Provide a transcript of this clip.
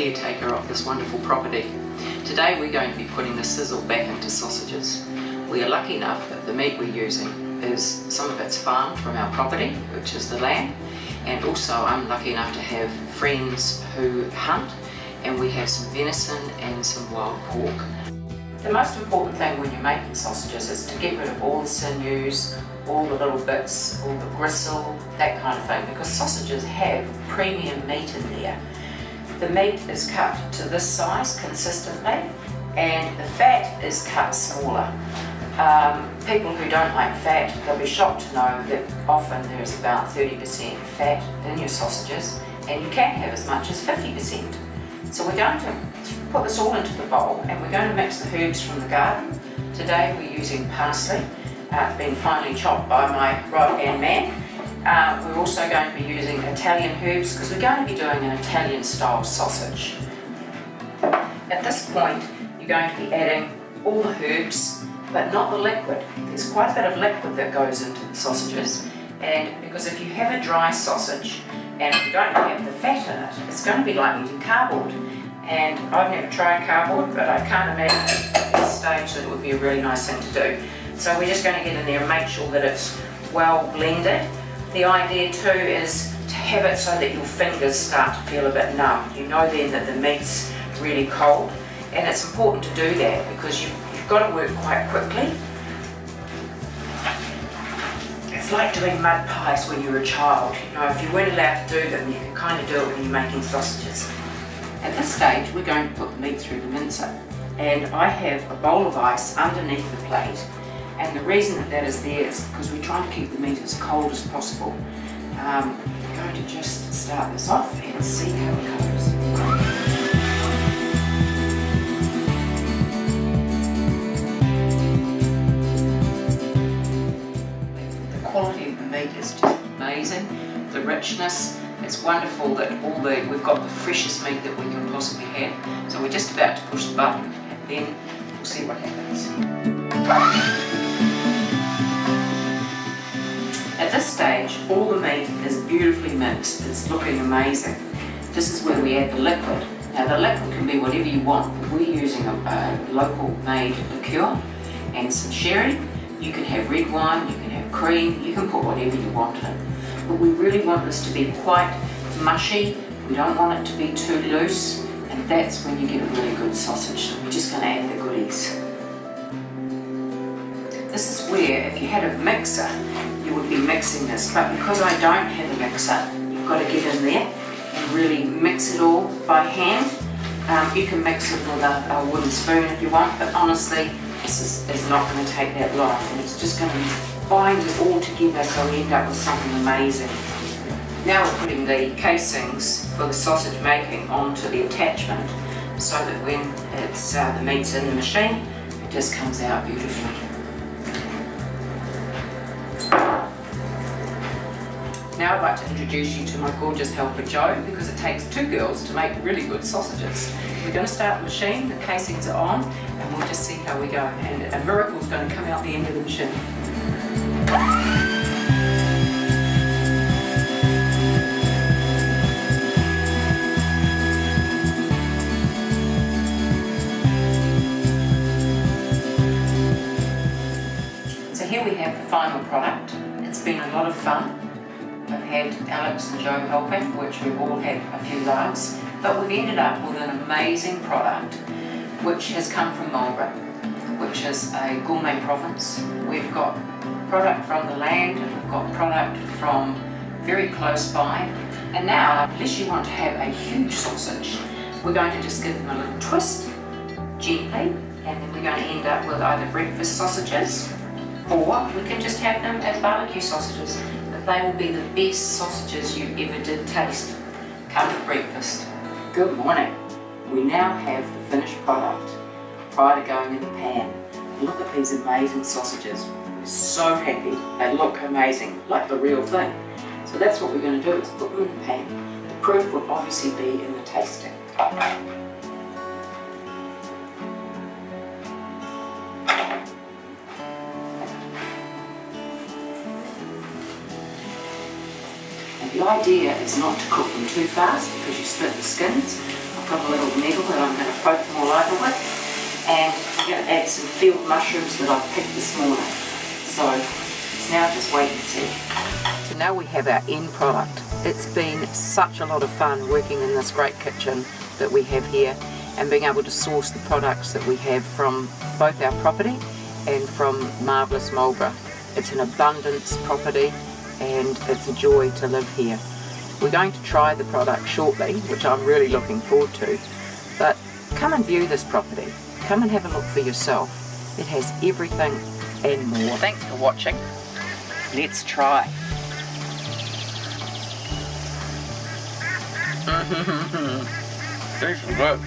caretaker of this wonderful property. Today we're going to be putting the sizzle back into sausages. We are lucky enough that the meat we're using is some of it's farmed from our property, which is the lamb, and also I'm lucky enough to have friends who hunt, and we have some venison and some wild pork. The most important thing when you're making sausages is to get rid of all the sinews, all the little bits, all the gristle, that kind of thing, because sausages have premium meat in there. The meat is cut to this size consistently, and the fat is cut smaller. People who don't like fat, they'll be shocked to know that often there's about 30% fat in your sausages, and you can have as much as 50%. So we're going to put this all into the bowl, and we're going to mix the herbs from the garden. Today we're using parsley. It's been finely chopped by my right-hand man. We're also going to be using Italian herbs because we're going to be doing an Italian-style sausage. At this point, you're going to be adding all the herbs, but not the liquid. There's quite a bit of liquid that goes into the sausages, and because if you have a dry sausage and if you don't have the fat in it, it's going to be like eating cardboard. And I've never tried cardboard, but I can't imagine at this stage that it would be a really nice thing to do. So we're just going to get in there and make sure that it's well blended. The idea too is to have it so that your fingers start to feel a bit numb. You know then that the meat's really cold, and it's important to do that because you've got to work quite quickly. It's like doing mud pies when you were a child. You know, if you weren't allowed to do them, you can kind of do it when you're making sausages. At this stage, we're going to put the meat through the mincer, and I have a bowl of ice underneath the plate, and the reason that is there is because we're trying to keep the meat as cold as possible. We're going to just start this off and see how it goes. The quality of the meat is just amazing. The richness. It's wonderful that we've got the freshest meat that we can possibly have. So we're just about to push the button, and then we'll see what happens. At this stage, all the meat is beautifully mixed. It's looking amazing. This is where we add the liquid. Now the liquid can be whatever you want, but we're using a local made liqueur and some sherry. You can have red wine, you can have cream, you can put whatever you want in. But we really want this to be quite mushy. We don't want it to be too loose, and that's when you get a really good sausage. So we're just going to add the goodies. This is where, if you had a mixer, you would be mixing this, but because I don't have a mixer, you've got to get in there and really mix it all by hand. You can mix it with a wooden spoon if you want, but honestly, this is not going to take that long, and it's just going to bind it all together so we end up with something amazing. Now we're putting the casings for the sausage making onto the attachment so that when it's the meat's in the machine, it just comes out beautifully. Now I'd like to introduce you to my gorgeous helper Jo, because it takes two girls to make really good sausages. We're going to start the machine, the casings are on, and we'll just see how we go. And a miracle's going to come out the end of the machine. So here we have the final product. It's been a lot of fun. I've had Alex and Jo helping, which we've all had a few laughs, but we've ended up with an amazing product which has come from Marlborough, which is a gourmet province. We've got product from the land, and we've got product from very close by. And now, unless you want to have a huge sausage, we're going to just give them a little twist, gently, and then we're going to end up with either breakfast sausages, or we can just have them as barbecue sausages. But they will be the best sausages you ever did taste. Come for breakfast. Good morning. We now have the finished product prior to going in the pan. Look at these amazing sausages. We're so happy. They look amazing, like the real thing. So that's what we're going to do, is put them in the pan. The proof will obviously be in the tasting. And the idea is not to cook them too fast because you split the skins. I'll got a little needle that I'm going to poke them all over with, and I'm going to add some field mushrooms that I've picked this morning. So it's now just wait and see. So now we have our end product. It's been such a lot of fun working in this great kitchen that we have here and being able to source the products that we have from both our property and from marvellous Marlborough. It's an abundance property and it's a joy to live here. We're going to try the product shortly, which I'm really looking forward to, but come and view this property. Come and have a look for yourself. It has everything and more. Thanks for watching. Let's try. Tastes good.